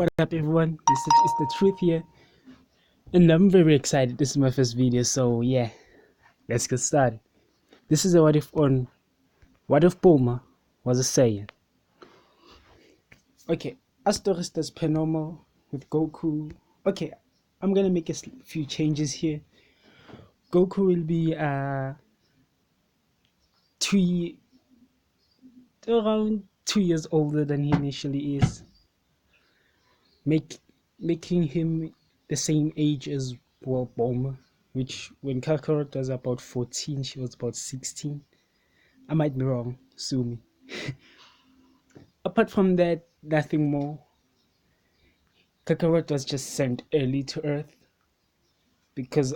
What up, everyone? It's the truth here, and I'm very excited. This is my first video, so yeah, let's get started. This is a what if on what if Bulma was a Saiyan. Okay, our story starts per normal with Goku. Okay, I'm gonna make few changes here. Goku will be two around 2 years older than he initially is, make making him the same age as Bulma, which when Kakarot was about 14, she was about 16. I might be wrong, sue me. Apart from that, nothing more. Kakarot was just sent early to Earth because,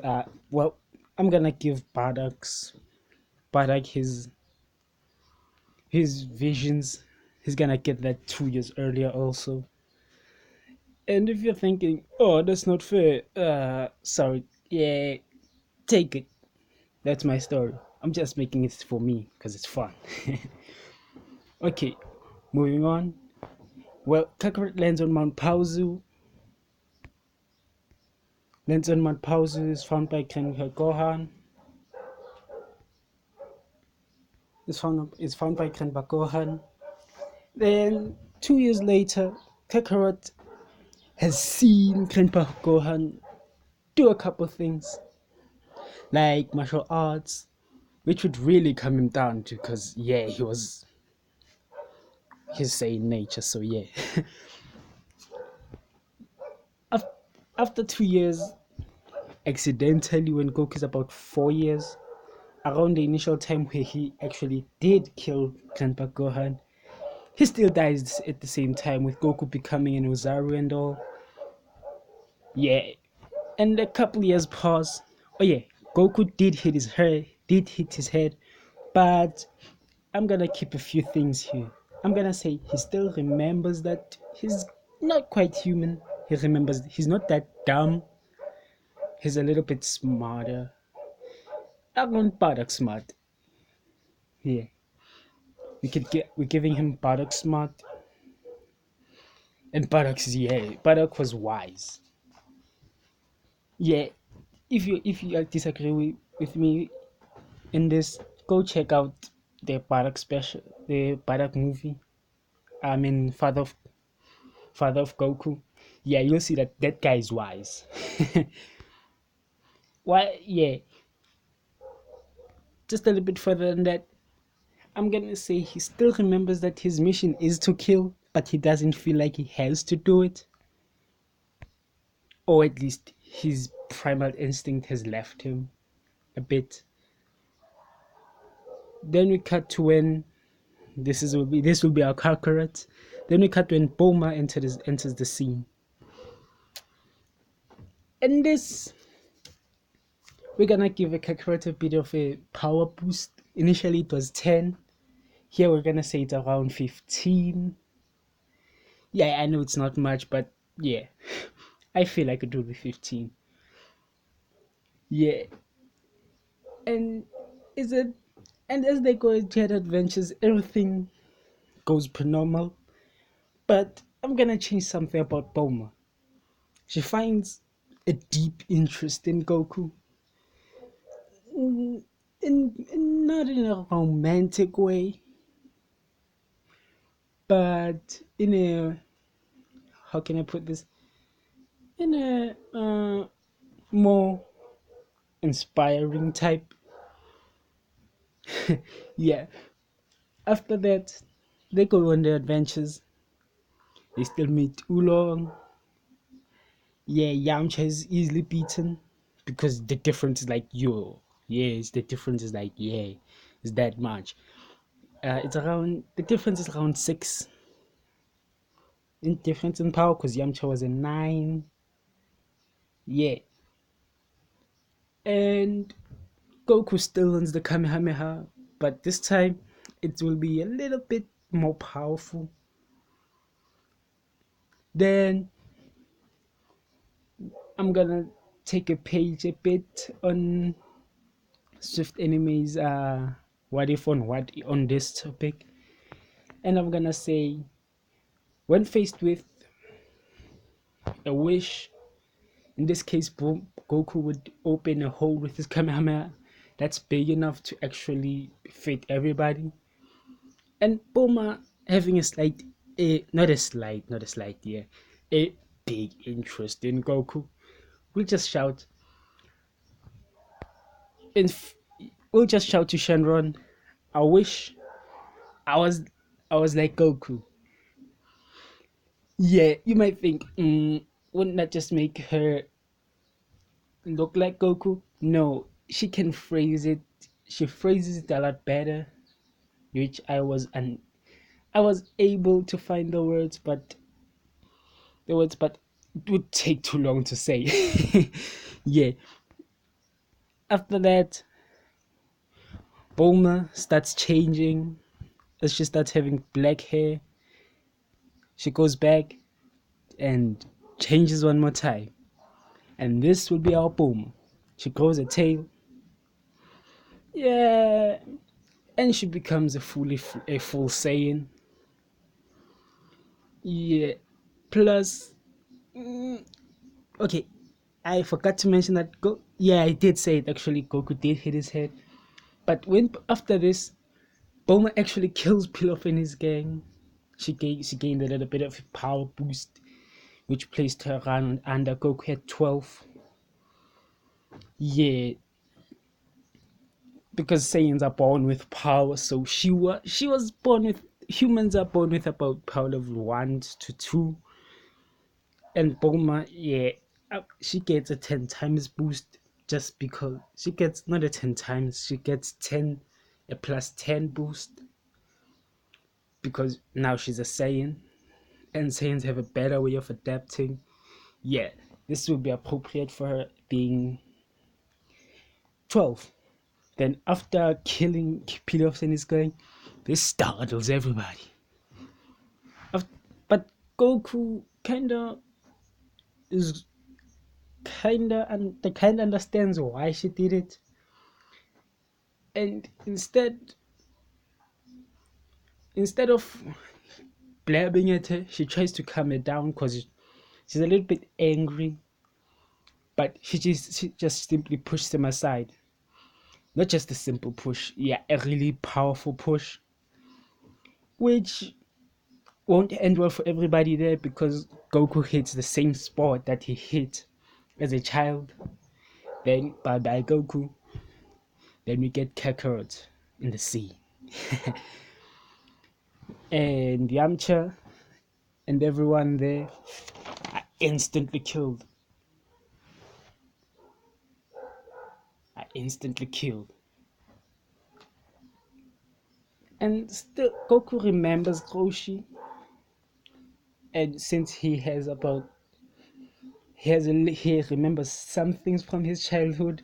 well, I'm gonna give Bardock his visions. He's gonna get that 2 years earlier also. And if you're thinking, oh, that's not fair, sorry, yeah, take it. That's my story. I'm just making it for me because it's fun. Okay, moving on. Well, Kakarot lands on Mount Pauzu. Mount Pauzu is found by Grandpa Gohan. Is found by Grandpa Gohan. Then 2 years later, Kakarot has seen Grandpa Gohan do a couple things like martial arts, which would really calm him down because yeah, he was his sane nature. So yeah. After 2 years, accidentally, when Goku is about 4 years, around the initial time where he actually did kill Grandpa Gohan, he still dies at the same time with Goku becoming an Ozaru and all. Yeah, and a couple years pass. Oh yeah, Goku did hit his head, but I'm gonna keep a few things here. I'm gonna say he still remembers that he's not quite human. He remembers he's not that dumb. He's a little bit smarter. I'm not Bardock smart. Yeah, we're giving him Bardock smart, and Bardock was wise. Yeah, if you disagree with me in this, go check out the Bardock special, the Bardock movie. I mean, Father of Goku. Yeah, you'll see that that guy is wise. Why? Yeah, just a little bit further than that. I'm gonna say he still remembers that his mission is to kill, but he doesn't feel like he has to do it, or at least his primal instinct has left him a bit. Then we cut to when this will be our Kakarot. Then we cut when Bulma enters the scene. And this, we're gonna give a Kakarot a bit of a power boost. Initially it was 10. Here we're gonna say it's around 15. Yeah, I know it's not much, but yeah, I feel like it will be 15. Yeah, and is it? And as they go into their adventures, everything goes per normal. But I'm gonna change something about Bulma. She finds a deep interest in Goku. Not in a romantic way, but in a, how can I put this? In a more inspiring type. Yeah. After that, they go on their adventures. They still meet Oolong. Yeah, Yamcha is easily beaten because the difference is like yes, the difference is like it's that much. It's around the difference is around 6 in difference in power because Yamcha was a 9. Yeah, and Goku still learns the Kamehameha, but this time it will be a little bit more powerful. Then I'm gonna take a page a bit on Swift Enemies what if on this topic, and I'm gonna say when faced with a wish. In this case, Goku would open a hole with his Kamehameha that's big enough to actually fit everybody. And Bulma having a a big interest in Goku, will just shout, and we'll just shout to Shenron, "I wish I was, I was like Goku." Yeah, you might think, wouldn't that just make her look like Goku? No, she can phrase it. She phrases it a lot better, which I was able to find the words, but it would take too long to say. Yeah. After that, Bulma starts changing as she starts having black hair. She goes back and changes one more time. And this will be our Bulma. She grows a tail. Yeah. And she becomes a full Saiyan. Yeah. Plus, okay, I forgot to mention that. Yeah, I did say it actually. Goku did hit his head. But when after this, Bulma actually kills Pilaf and his gang. She gained a little bit of power boost, which placed her around under Goku at 12. Yeah, because Saiyans are born with power, so she was born with, humans are born with about power level 1 to 2, and Bulma, yeah, she gets a 10 times boost, just because she gets not a 10 times, she gets 10, a plus 10 boost, because now she's a Saiyan, and Saiyans have a better way of adapting. Yeah, this will be appropriate for her being 12. Then after killing Pilaf and his gang, this startles everybody. But Goku is kinda understands why she did it, and instead of blabbing at her, she tries to calm her down because she's a little bit angry. But she just simply pushes them aside. Not just a simple push, yeah, a really powerful push, which won't end well for everybody there because Goku hits the same spot that he hit as a child. Then bye bye Goku. Then we get Kakarot in the sea. And Yamcha and everyone there are instantly killed. Are instantly killed. And still Goku remembers Roshi. And since he remembers some things from his childhood,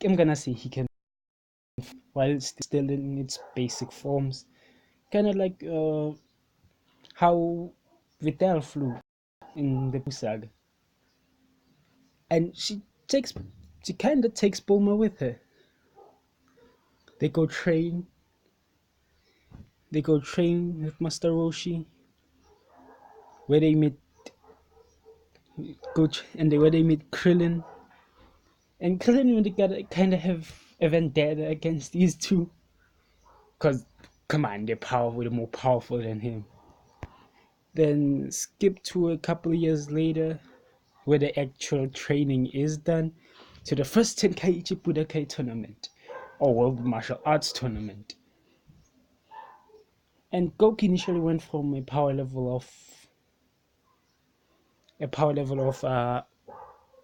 I'm gonna say he can, while still in its basic forms, kind of like how Vital flew in the saga, and she kind of takes Bulma with her. They go train. They go train with Master Roshi, where they meet where they meet Krillin, and Krillin really gotta kind of have a vendetta against these two, cause come on, they're more powerful than him. Then skip to a couple of years later, where the actual training is done, to the first Tenkaichi Budokai tournament, or World Martial Arts tournament. And Goku initially went from a power level of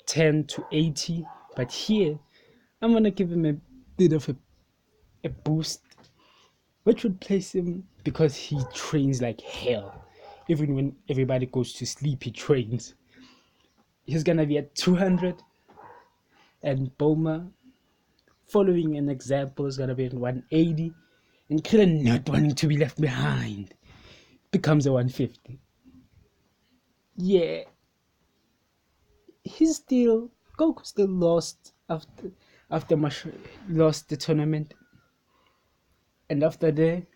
10 to 80, but here I'm gonna give him a bit of a boost, which would place him, because he trains like hell. Even when everybody goes to sleep, he trains. He's gonna be at 200, and Bulma, following an example, is gonna be at 180, and Krillin, not wanting to be left behind, becomes a 150. Yeah, Goku still lost after Mash lost the tournament, and after that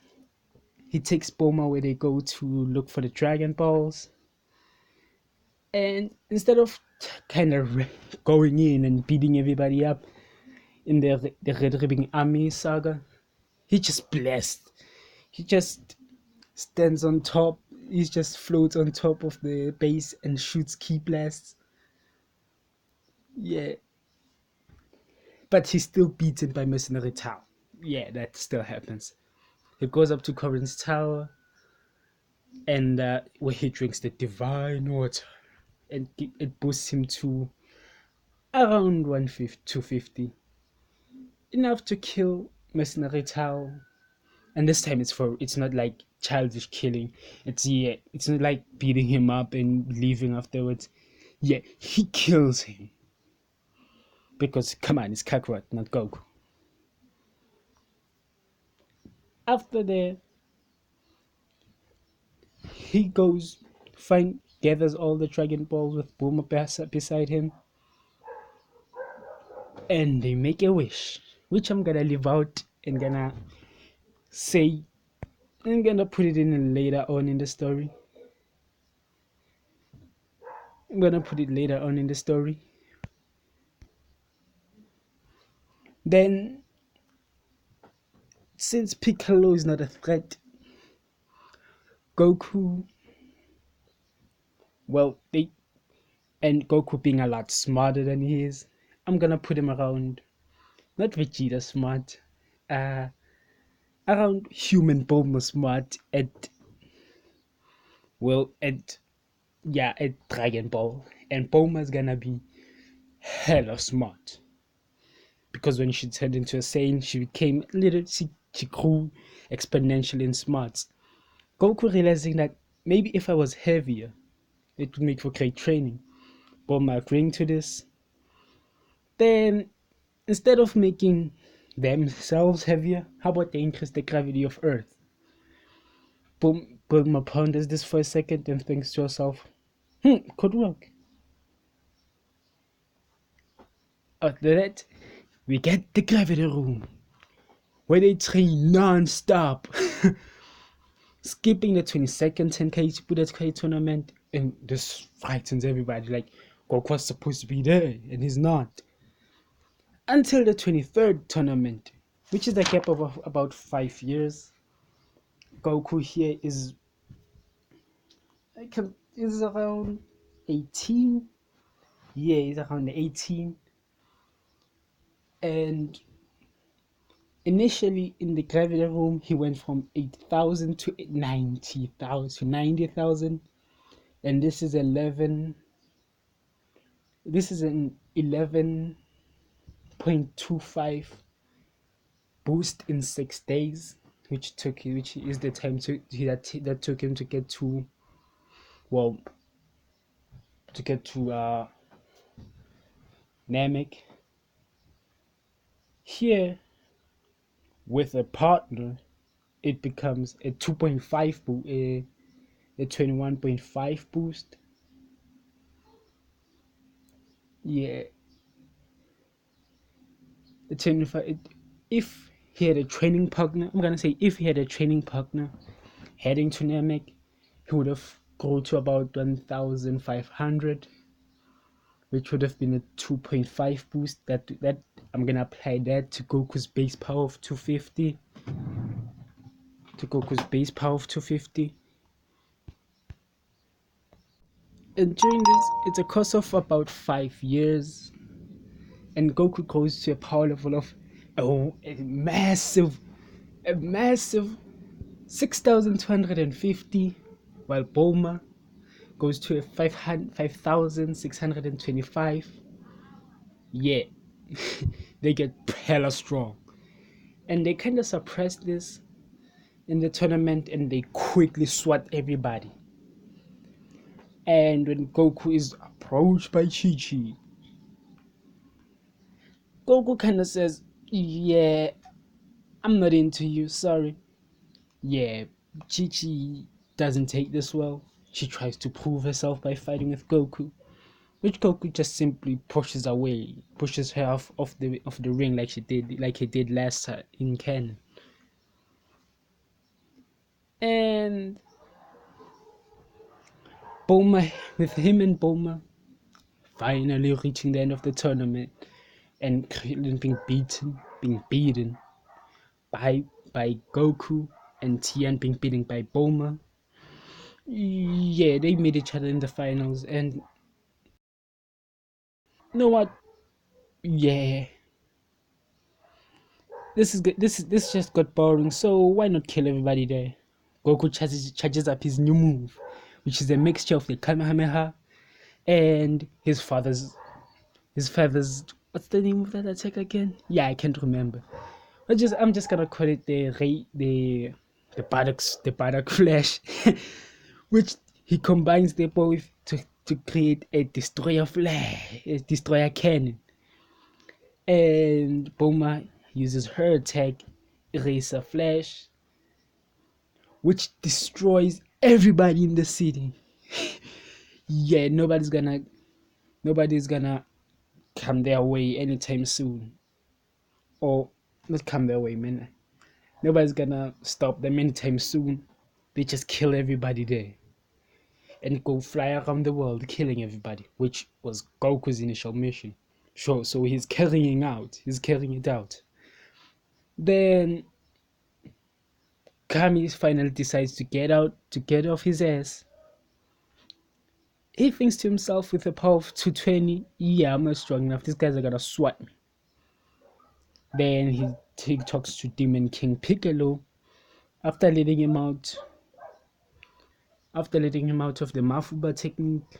he takes Bulma where they go to look for the Dragon Balls. And instead of kind of going in and beating everybody up in the Red Ribbon Army saga, he just blessed. He just stands on top. He just floats on top of the base and shoots key blasts. Yeah, but he's still beaten by Mercenary Tower. Yeah, that still happens. He goes up to Corin's tower, and where he drinks the divine water, and it boosts him to around 150, 250, enough to kill Mercenary Tower. And this time it's not like childish killing. It's not like beating him up and leaving afterwards. Yeah, he kills him because come on, it's Kakarot, not Goku. After that, he goes gathers all the Dragon Balls with Bulma beside him, and they make a wish, which I'm gonna leave out and gonna say I'm gonna put it in later on in the story. I'm gonna put it later on in the story. Then, since Piccolo is not a threat, Goku, well, Goku being a lot smarter than he is, I'm gonna put him around, not Vegeta smart, uh, around human Bulma smart at yeah, at Dragon Ball. And Bulma's gonna be hella smart. Because when she turned into a Saiyan, she became she grew exponentially in smarts. Goku realizing that maybe if I was heavier, it would make for great training. Bulma agreeing to this. Then, instead of making themselves heavier, how about they increase the gravity of Earth? Bulma ponders this for a second and thinks to herself, could work. After that, we get the gravity room, where they train non-stop. Skipping the 22nd 10K Bullet K tournament, and this frightens everybody. Like, Goku's supposed to be there, and he's not. Until the 23rd tournament, which is a gap of about 5 years. Goku here is around 18. Yeah, he's around 18. And initially in the gravity room, he went from 8,000 to 90,000 to 90,000. And this is an 11.25 boost in 6 days, which is the time that took him to get to, well, Namek. Here, with a partner, it becomes a 2.5 a 21.5 boost. Yeah, the 25. If he had a training partner, I'm gonna say if he had a training partner heading to Namek, he would have grown to about 1,500, which would have been a 2.5 boost. That I'm gonna apply that to Goku's base power of 250. And during this, it's a course of about 5 years, and Goku goes to a power level of a massive 6,250, while Bulma goes to a 5,625. Yeah, they get hella strong, and they kind of suppress this in the tournament, and they quickly swat everybody. And when Goku is approached by Chi-Chi, Goku kind of says, "Yeah, I'm not into you, sorry." Yeah, Chi-Chi doesn't take this well. She tries to prove herself by fighting with Goku, which Goku just simply pushes her off the ring like he did last time in canon. And Bulma, with him and Bulma finally reaching the end of the tournament and Krillin being beaten by Goku, and Tian being beaten by Bulma. Yeah, they meet each other in the finals, and you know what? Yeah, this is good. This just got boring. So why not kill everybody there? Goku charges up his new move, which is a mixture of the Kamehameha and his father's. What's the name of that attack again? Yeah, I can't remember. I'm just gonna call it the buttock flash, which he combines the both to create a destroyer cannon. And Bulma uses her attack, Eraser Flash, which destroys everybody in the city. Yeah, nobody's gonna come their way anytime soon, or not come their way, man. Nobody's gonna stop them anytime soon. They just kill everybody there and go fly around the world killing everybody, which was Goku's initial mission. Sure, so he's carrying it out. Then Kami finally decides to get off his ass. He thinks to himself, with a power of 220, yeah, I'm not strong enough. These guys are gonna swat me. Then he talks to Demon King Piccolo after letting him out of the Mafuba technique,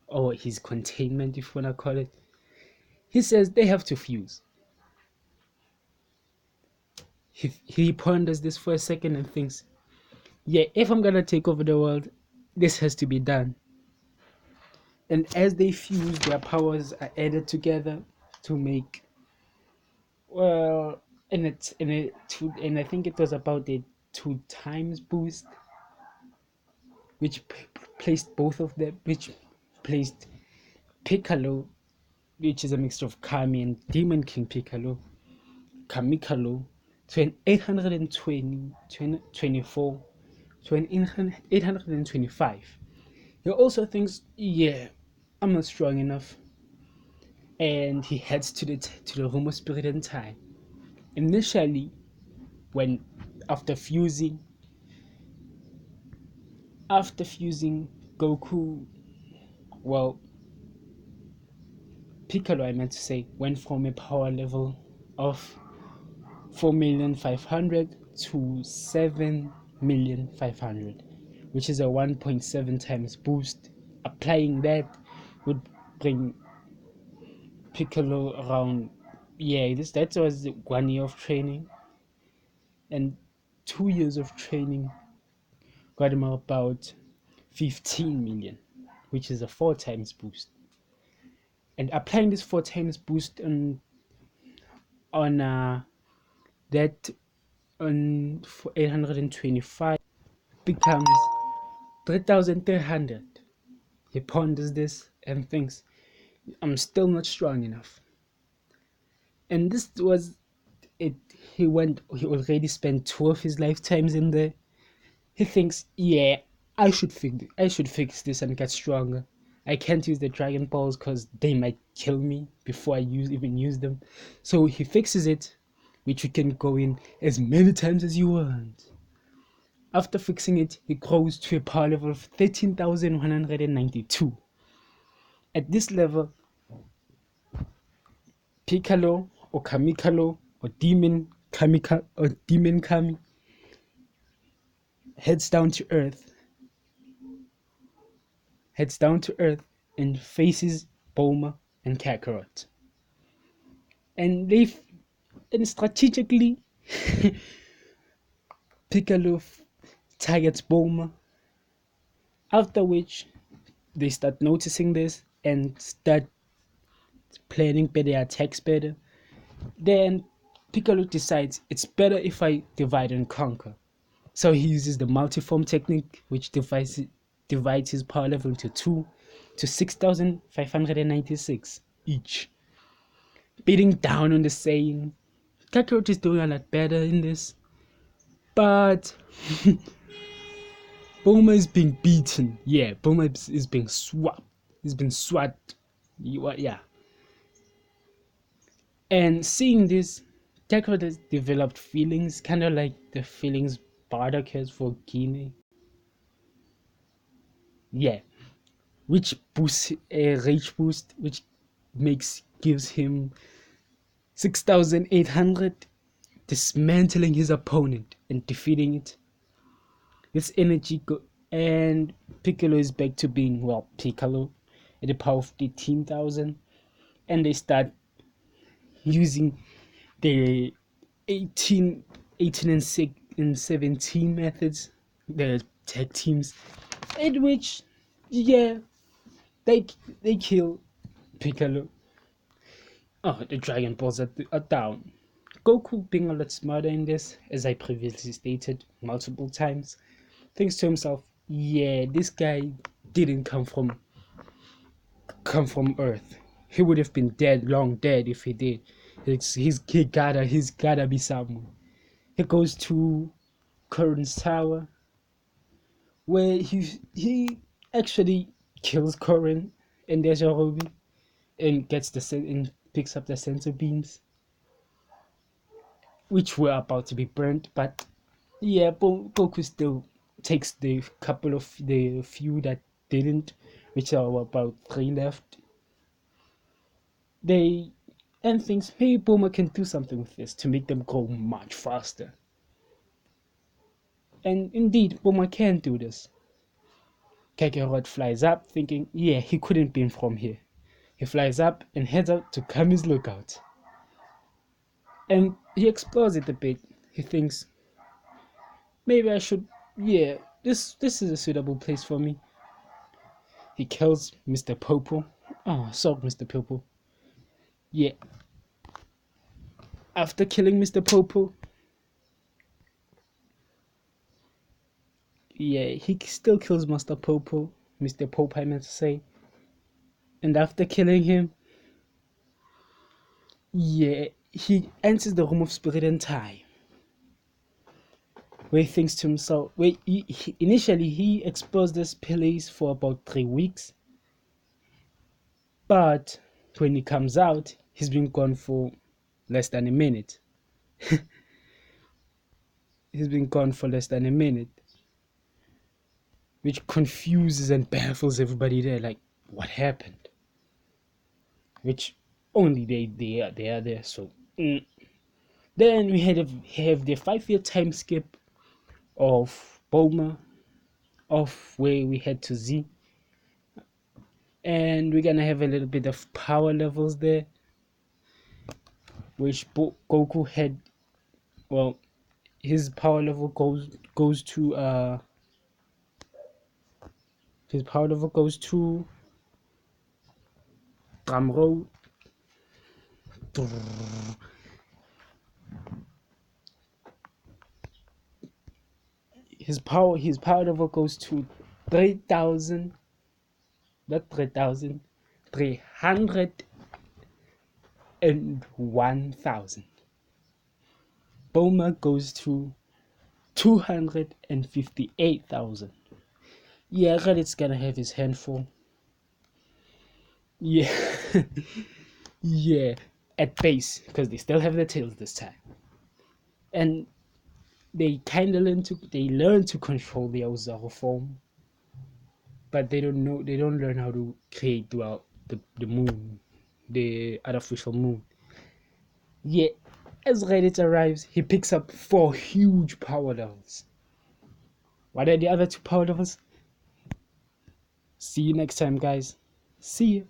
or his containment, if you wanna call it. He says they have to fuse. He ponders this for a second and thinks, yeah, if I'm gonna take over the world, this has to be done. And as they fuse, their powers are added together to make, well, and I think it was about a 2 times boost, which placed both of them, which placed Piccolo, which is a mixture of Kami and Demon King Piccolo, Kamikalo, to an 820, 24, to an 825. He also thinks, yeah, I'm not strong enough, and he heads to the room of spirit and time. Initially, when after fusing Goku, well, Piccolo, I meant to say, went from a power level of 4,500,000 to 7,500,000, which is a 1.7 times boost. Applying that would bring Piccolo around, yeah, that was 1 year of training, and 2 years of training got him about 15 million, which is a 4 times boost. And applying this 4 times boost on that on 825 becomes 3,300. He ponders this and thinks, I'm still not strong enough. And this was it. He already spent 2 of his lifetimes in there. He thinks, yeah, I should fix this and get stronger. I can't use the Dragon Balls because they might kill me before I even use them. So he fixes it, which you can go in as many times as you want. After fixing it, he grows to a power level of 13,192. At this level, Piccolo or Kamikalo or Demon Kami heads down to Earth and faces Bulma and Kakarot. And strategically, Piccolo targets Bulma, after which they start noticing this and start planning better attacks better. Then Piccolo decides it's better if I divide and conquer. So he uses the multiform technique, which divides his power level into 2 to 6,596 each. Beating down on the Saiyan. Kakarot is doing a lot better in this, but Bulma is being beaten. Yeah, Bulma is being swapped. He's been swapped. Yeah. And seeing this, Deco has developed feelings, kind of like the feelings Bardock has for Guinea. Yeah, which boosts a rage boost, which gives him 6,800, dismantling his opponent and defeating it. This and Piccolo is back to being, well, Piccolo at the power of 18,000, and they start using the 18, 18 and 6 and 17 methods, the tag teams, in which, yeah, they kill Piccolo. Oh, the Dragon Balls are down. Goku, being a lot smarter in this, as I previously stated multiple times, thinks to himself, yeah, this guy didn't come from Earth. He would have been dead, long dead if he did. He gotta be someone. He goes to Current's tower, where he actually kills Current and Yajirobe, and picks up the sensor beams, which were about to be burnt. But yeah, Goku still takes the few that didn't, which are about 3 left. They and thinks maybe Bulma can do something with this to make them grow much faster. And indeed, Bulma can do this. Kakarot flies up, thinking, yeah, he couldn't be from here. He flies up and heads out to Kami's lookout. And he explores it a bit. He thinks, maybe I should, yeah, this is a suitable place for me. He kills Mr. Popo. Oh, sorry, Mr. Popo. Yeah. After killing Mr. Popo, yeah, he still kills Mr. Popo. Mr. Popo, I meant to say. And after killing him, yeah, he enters the room of spirit and time, where he thinks to himself, initially he explores this place for about 3 weeks, but when he comes out, he's been gone for less than a minute. He's been gone for less than a minute, which confuses and baffles everybody there, like, what happened? Which only they are there. So then we have the 5-year time skip of Bulma, of where we head to Z, and we're gonna have a little bit of power levels there, which Goku had. Well, his power level goes to his power level goes to drum roll. His power level goes to 3,000, not 3,000, 301,000. Bulma goes to 258,000. Yeah, Reddit's gonna have his handful. Yeah. Yeah, at base, because they still have their tails this time. And they kind of learn to control the Ozaru form, but they don't learn how to create throughout the moon, the artificial moon. Yeah, as Reddit arrives, he picks up 4 huge power levels. What are the other 2 power levels? See you next time, guys. See you.